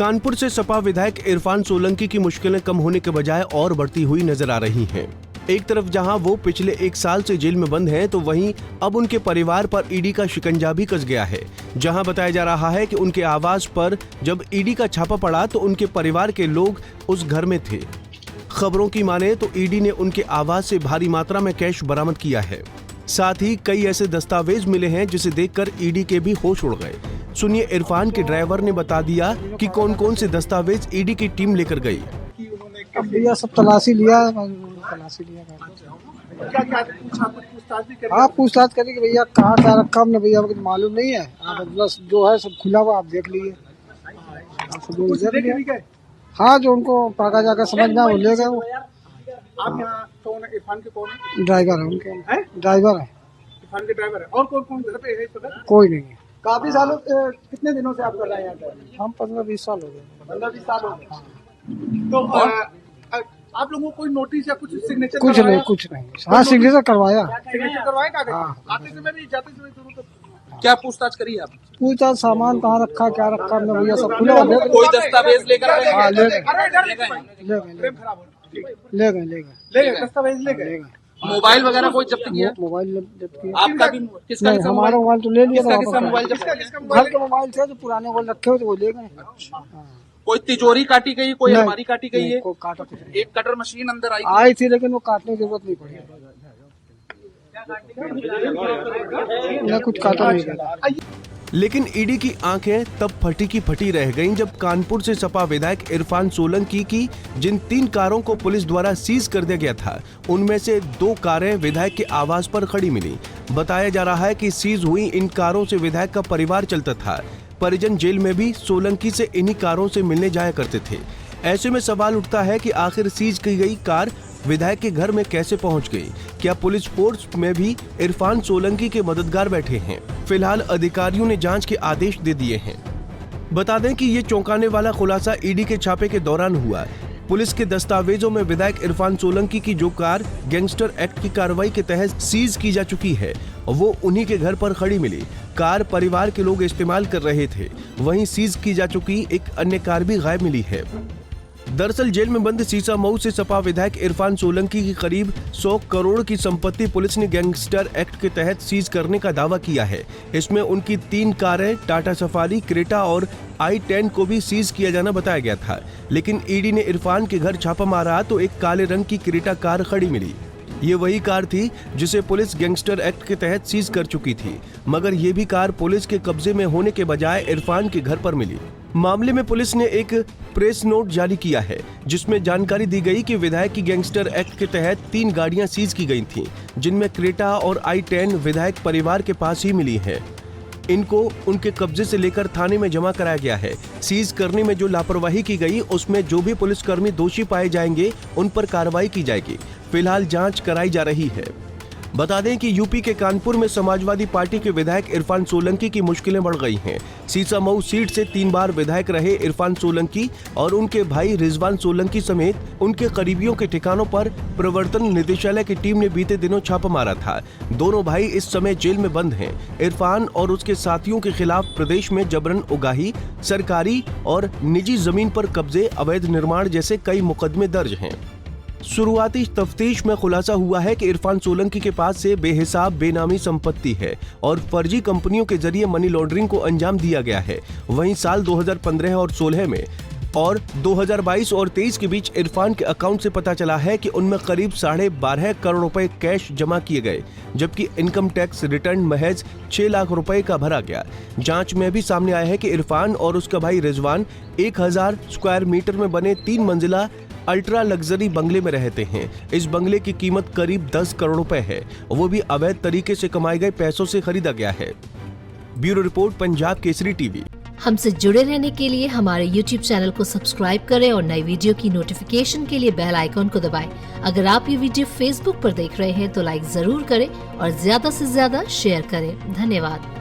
कानपुर से सपा विधायक इरफान सोलंकी की मुश्किलें कम होने के बजाय और बढ़ती हुई नजर आ रही हैं। एक तरफ जहां वो पिछले 1 साल से जेल में बंद हैं, तो वहीं अब उनके परिवार पर ईडी का शिकंजा भी कस गया है। जहां बताया जा रहा है कि उनके आवास पर जब ईडी का छापा पड़ा तो उनके परिवार के लोग उस घर में थे। खबरों की माने तो ईडी ने उनके आवास से भारी मात्रा में कैश बरामद किया है। साथ ही कई ऐसे दस्तावेज मिले हैं जिसे देखकर ईडी के भी होश उड़ गए। सुनिए, इरफान के ड्राइवर ने बता दिया कि कौन कौन से दस्तावेज ईडी की टीम लेकर गई। भैया सब तलाशी लिया। हाँ, पूछताछ करी कि भैया कहाँ क्या रखा हमने, भैया कुछ मालूम नहीं है। बस जो है सब खुला हुआ, आप देख लीजिए। हाँ, जो उनको पाका जाकर समझना वो ले गए। वो आप यहाँ कौन है? इरफान के कौन है? ड्राइवर है उनके। ड्राइवर है इरफान के ड्राइवर है। और कौन कौन घर पे है? कोई नहीं है। काफी सालों कितने दिनों से आप कर रहे हैं यहाँ? हम 15-20 साल हो गए। 15-20 साल हो गए। तो आप लोगों को कोई नोटिस या कुछ सिग्नेचर? कुछ नहीं। हाँ, सिग्नेचर करवाया। सिग्नेचर करवाया कागज? हाँ। आते समय भी जाते समय जरूर। तो क्या पूछताछ करी आप? पूछताछ सामान कहाँ रखा, क्या रखा हमने, भैया सब खुला। कोई दस्तावेज लेकर आए? हाँ, ले गए दस्तावेज ले गए। मोबाइल वगैरह कोई जब्त किया? मोबाइल जब्त किया। आपका भी? किसका? हमारा मोबाइल तो ले लिया। किसका मोबाइल जब्त? घर के मोबाइल थे जो पुराने मोबाइल रखे हुए थे वो ले गए। कोई तिजोरी काटी गई, कोई अलमारी काटी गई है? कोई काटा कुछ नहीं। एक कटर मशीन अंदर आई थी लेकिन वो काटने की जरूरत नहीं पड़ी। कुछ काटा नहीं गया। लेकिन ईडी की आंखें तब फटी की फटी रह गईं जब कानपुर से सपा विधायक इरफान सोलंकी की जिन 3 कारों को पुलिस द्वारा सीज कर दिया गया था, उनमें से 2 कारें विधायक के आवास पर खड़ी मिली। बताया जा रहा है कि सीज हुई इन कारों से विधायक का परिवार चलता था। परिजन जेल में भी सोलंकी से इन्हीं कारों से मिलने जाया करते थे। ऐसे में सवाल उठता है कि आखिर सीज की गई कार विधायक के घर में कैसे पहुंच गई? क्या पुलिस फोर्स में भी इरफान सोलंकी के मददगार बैठे हैं? फिलहाल अधिकारियों ने जांच के आदेश दे दिए हैं। बता दें कि ये चौंकाने वाला खुलासा ईडी के छापे के दौरान हुआ। पुलिस के दस्तावेजों में विधायक इरफान सोलंकी की जो कार गैंगस्टर एक्ट की कार्रवाई के तहत सीज की जा चुकी है, वो उन्हीं के घर पर खड़ी मिली। कार परिवार के लोग इस्तेमाल कर रहे थे। वहीं सीज की जा चुकी एक अन्य कार भी गायब मिली है। दरअसल जेल में बंद सीसामऊ से सपा विधायक इरफान सोलंकी की करीब 100 करोड़ की संपत्ति पुलिस ने गैंगस्टर एक्ट के तहत सीज करने का दावा किया है। इसमें उनकी 3 कारें टाटा सफारी, क्रेटा और i10 को भी सीज किया जाना बताया गया था। लेकिन ईडी ने इरफान के घर छापा मारा तो एक काले रंग की क्रेटा कार खड़ी मिली। ये वही कार थी जिसे पुलिस गैंगस्टर एक्ट के तहत सीज कर चुकी थी, मगर ये भी कार पुलिस के कब्जे में होने के बजाय इरफान के घर पर मिली। मामले में पुलिस ने एक प्रेस नोट जारी किया है जिसमें जानकारी दी गई कि विधायक की गैंगस्टर एक्ट के तहत 3 गाड़ियां सीज की गई थीं, जिनमें क्रेटा और i10 विधायक परिवार के पास ही मिली है। इनको उनके कब्जे से लेकर थाने में जमा कराया गया है। सीज करने में जो लापरवाही की गई उसमें जो भी पुलिसकर्मी दोषी पाए जाएंगे उन पर कार्रवाई की जाएगी। फिलहाल जांच कराई जा रही है। बता दें कि यूपी के कानपुर में समाजवादी पार्टी के विधायक इरफान सोलंकी की मुश्किलें बढ़ गई हैं। सीसामऊ सीट से 3 बार विधायक रहे इरफान सोलंकी और उनके भाई रिजवान सोलंकी समेत उनके करीबियों के ठिकानों पर प्रवर्तन निदेशालय की टीम ने बीते दिनों छापा मारा था। दोनों भाई इस समय जेल में बंद हैं। इरफान और उसके साथियों के खिलाफ प्रदेश में जबरन उगाही, सरकारी और निजी जमीन पर कब्जे, अवैध निर्माण जैसे कई मुकदमे दर्ज हैं। शुरुआती तफ्तीश में खुलासा हुआ है कि इरफान सोलंकी के पास से बेहिसाब बेनामी संपत्ति है और फर्जी कंपनियों के जरिए मनी लॉन्ड्रिंग को अंजाम दिया गया है। वहीं साल 2015 और 16 में और 2022 और 23 के बीच इरफान के अकाउंट से पता चला है कि उनमें करीब 12.5 करोड़ रुपए कैश जमा किए गए, जबकि इनकम टैक्स रिटर्न महज 6 लाख रुपए का भरा गया। जांच में भी सामने आया है कि इरफान और उसका भाई रिजवान 1000 स्क्वायर मीटर में बने 3 मंजिला अल्ट्रा लग्जरी बंगले में रहते हैं। इस बंगले की कीमत करीब 10 करोड़ रुपए है, वो भी अवैध तरीके से कमाए गए पैसों से खरीदा गया है। Bureau report, Punjab Kesari TV. हमसे जुड़े रहने के लिए हमारे YouTube चैनल को सब्सक्राइब करें और नई वीडियो की नोटिफिकेशन के लिए बेल आइकॉन को दबाएं। अगर आप ये वीडियो Facebook पर देख रहे हैं तो लाइक जरूर करें और ज्यादा से ज्यादा शेयर करें। धन्यवाद।